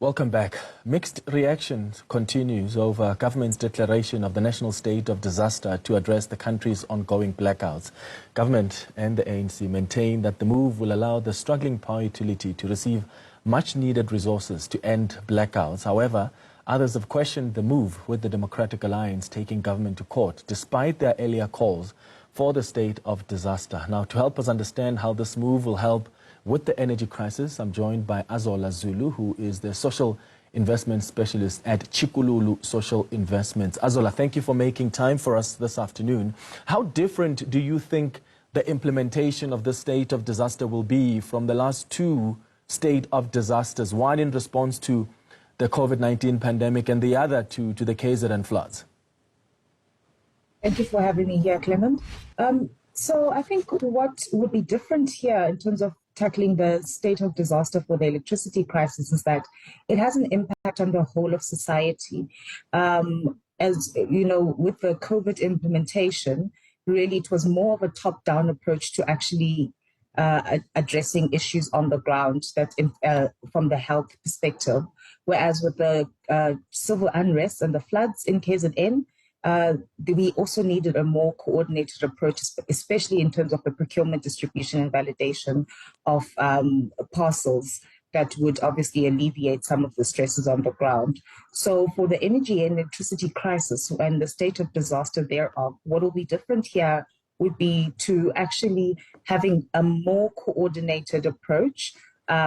Welcome back. Mixed reactions continues over government's declaration of the national state of disaster to address the country's ongoing blackouts. Government and the ANC maintain that the move will allow the struggling power utility to receive much-needed resources to end blackouts. However, others have questioned the move, with the Democratic Alliance taking government to court despite their earlier calls for the state of disaster. Now, to help us understand how this move will help with the energy crisis, I'm joined by Azola Zulu, who is the social investment specialist at Tshikululu Social Investments. Azola, thank you for making time for us this afternoon. How different do you think the implementation of the state of disaster will be from the last two state of disasters, one in response to the COVID-19 pandemic and the other to the KZN floods? Thank you for having me here, Clement. So I think what would be different here in terms of tackling the state of disaster for the electricity crisis is that it has an impact on the whole of society. As you know, with the COVID implementation, really it was more of a top-down approach to actually addressing issues on the ground that from the health perspective. Whereas with the civil unrest and the floods in KZN, we also needed a more coordinated approach, especially in terms of the procurement, distribution and validation of parcels that would obviously alleviate some of the stresses on the ground. So for the energy and electricity crisis and the state of disaster thereof, what will be different here would be to actually having a more coordinated approach,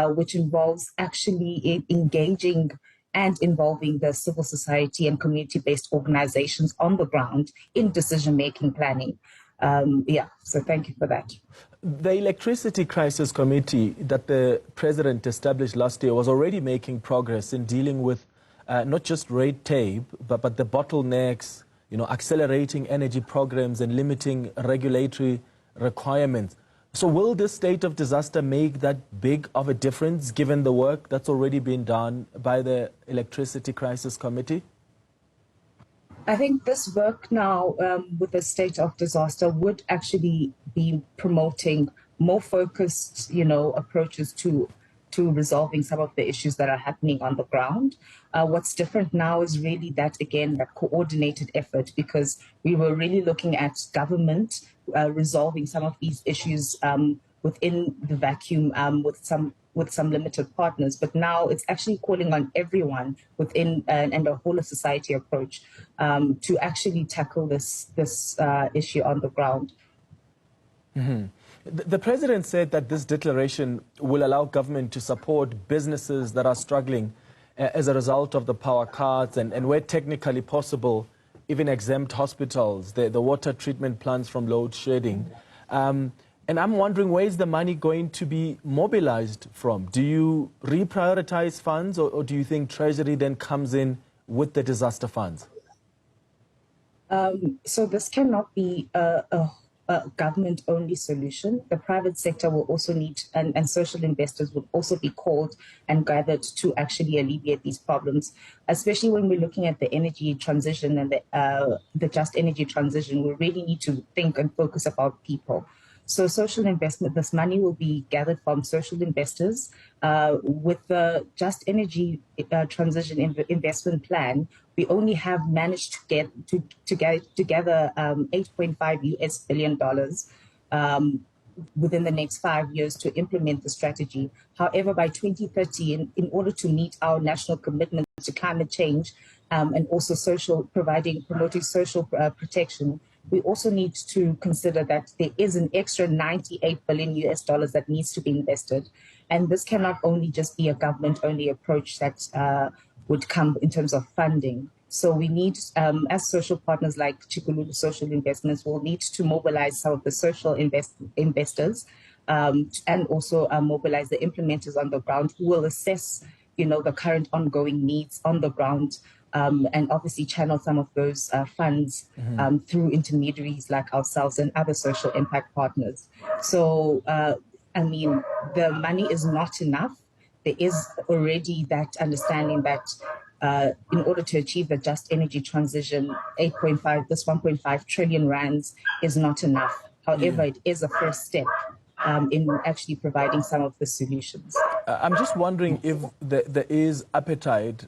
which involves actually engaging and involving the civil society and community-based organizations on the ground in decision-making planning. So thank you for that. The Electricity Crisis Committee that the President established last year was already making progress in dealing with not just red tape, but the bottlenecks, accelerating energy programs and limiting regulatory requirements. So will this state of disaster make that big of a difference, given the work that's already been done by the Electricity Crisis Committee? I think this work now with the state of disaster would actually be promoting more focused, approaches to resolving some of the issues that are happening on the ground. What's different now is really that coordinated effort, because we were really looking at government resolving some of these issues within the vacuum with some limited partners. But now it's actually calling on everyone within and a whole of society approach to actually tackle this issue on the ground. Mm-hmm. The President said that this declaration will allow government to support businesses that are struggling as a result of the power cuts and where technically possible, even exempt hospitals, the water treatment plants from load shedding. And I'm wondering, where is the money going to be mobilized from? Do you reprioritize funds, or do you think Treasury then comes in with the disaster funds? So this cannot be a government-only solution. The private sector will also need, and social investors will also be called and gathered to actually alleviate these problems, especially when we're looking at the energy transition and the just energy transition. We really need to think and focus about people. So social investment, this money will be gathered from social investors. With the Just Energy Transition Investment Plan, we only have managed to get together $8.5 billion within the next 5 years to implement the strategy. However, by 2030, in order to meet our national commitment to climate change and also promoting social protection, we also need to consider that there is an extra $98 billion that needs to be invested. And this cannot only just be a government-only approach that would come in terms of funding. So we need, as social partners like Tshikululu Social Investments, will need to mobilize some of the social investors and also mobilize the implementers on the ground who will assess, the current ongoing needs on the ground. And obviously channel some of those funds through intermediaries like ourselves and other social impact partners. So, the money is not enough. There is already that understanding that in order to achieve the just energy transition, 1.5 trillion rands is not enough. However, it is a first step in actually providing some of the solutions. I'm just wondering if there is appetite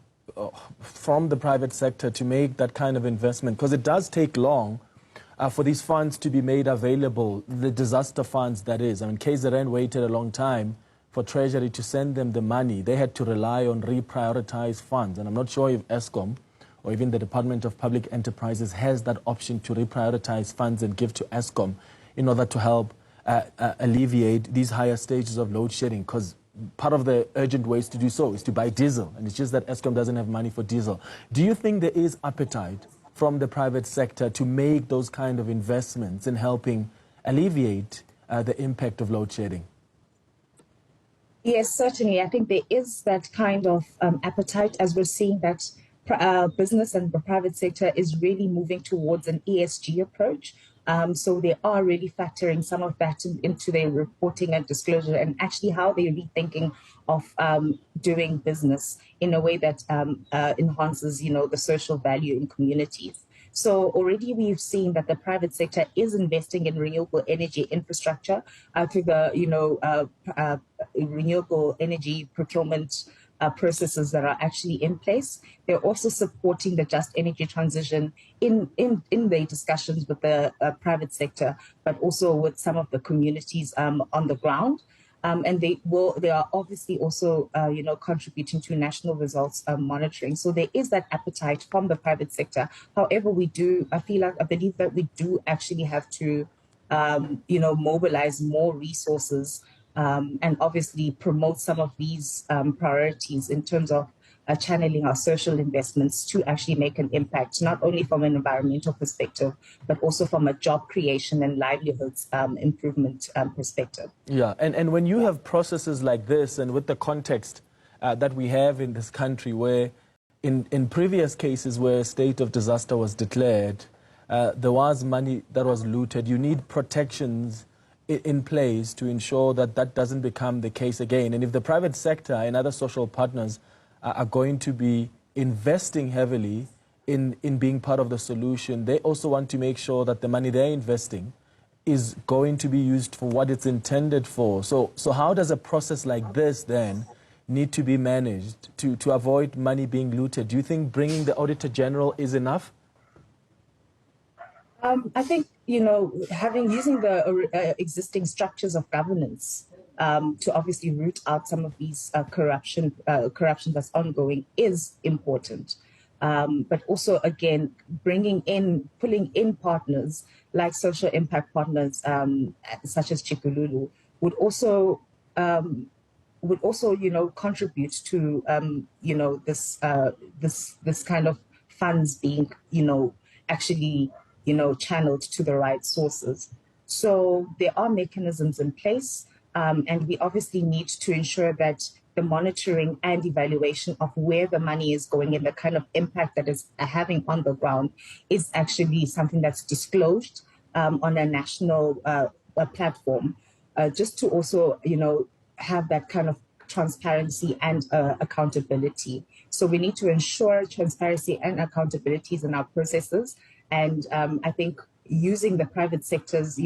from the private sector to make that kind of investment, because it does take long for these funds to be made available, the disaster funds, that is. I mean, KZN waited a long time for Treasury to send them the money. They had to rely on reprioritized funds, and I'm not sure if ESCOM or even the Department of Public Enterprises has that option to reprioritize funds and give to ESCOM in order to help alleviate these higher stages of load shedding, because part of the urgent ways to do so is to buy diesel, and it's just that ESCOM doesn't have money for diesel. Do you think there is appetite from the private sector to make those kind of investments in helping alleviate the impact of load shedding? Yes, certainly. I think there is that kind of appetite, as we're seeing that business and the private sector is really moving towards an ESG approach. So they are really factoring some of that into their reporting and disclosure, and actually how they're rethinking of doing business in a way that enhances, the social value in communities. So already we've seen that the private sector is investing in renewable energy infrastructure through the, renewable energy procurement processes that are actually in place. They're also supporting the just energy transition in their discussions with the private sector, but also with some of the communities on the ground. And they are obviously also, contributing to national results monitoring. So there is that appetite from the private sector. However, I believe that we do actually have to, mobilize more resources and obviously promote some of these priorities in terms of channeling our social investments to actually make an impact, not only from an environmental perspective, but also from a job creation and livelihoods improvement perspective. Yeah, and when you have processes like this, and with the context that we have in this country, where in previous cases where a state of disaster was declared, there was money that was looted, you need protections in place to ensure that that doesn't become the case again. And if the private sector and other social partners are going to be investing heavily in being part of the solution, they also want to make sure that the money they're investing is going to be used for what it's intended for. So how does a process like this then need to be managed to avoid money being looted? Do you think bringing the Auditor General is enough? I think, using the existing structures of governance to obviously root out some of these corruption that's ongoing is important. But also, again, pulling in partners like social impact partners such as Tshikululu would also contribute to this kind of funds being actually channeled to the right sources. So there are mechanisms in place, and we obviously need to ensure that the monitoring and evaluation of where the money is going and the kind of impact that it's having on the ground is actually something that's disclosed on a national platform, just to also, have that kind of transparency and accountability. So we need to ensure transparency and accountabilities in our processes. And I think using the private sector's,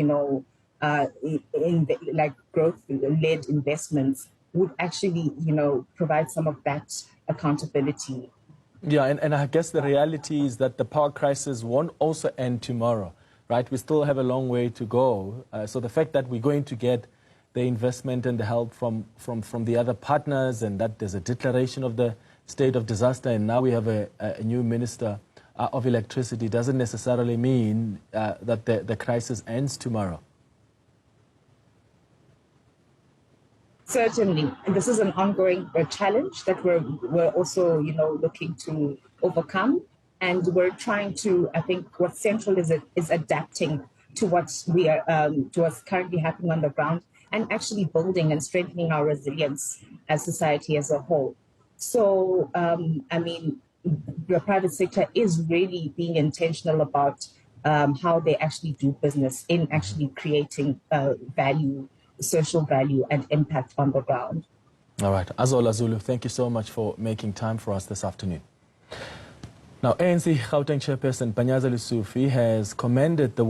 growth-led investments would actually, provide some of that accountability. Yeah, and I guess the reality is that the power crisis won't also end tomorrow, right? We still have a long way to go. So the fact that we're going to get the investment and the help from the other partners, and that there's a declaration of the state of disaster, and now we have a new minister of electricity, doesn't necessarily mean that the crisis ends tomorrow. Certainly, and this is an ongoing challenge that we're also looking to overcome, and we're trying to. I think what's central is adapting to what's currently happening on the ground, and actually building and strengthening our resilience as society as a whole. So, the private sector is really being intentional about how they actually do business in actually creating value, social value, and impact on the ground. All right. Azola Zulu, thank you so much for making time for us this afternoon. Now, ANC Gauteng chairperson Panyaza Lesufi has commended the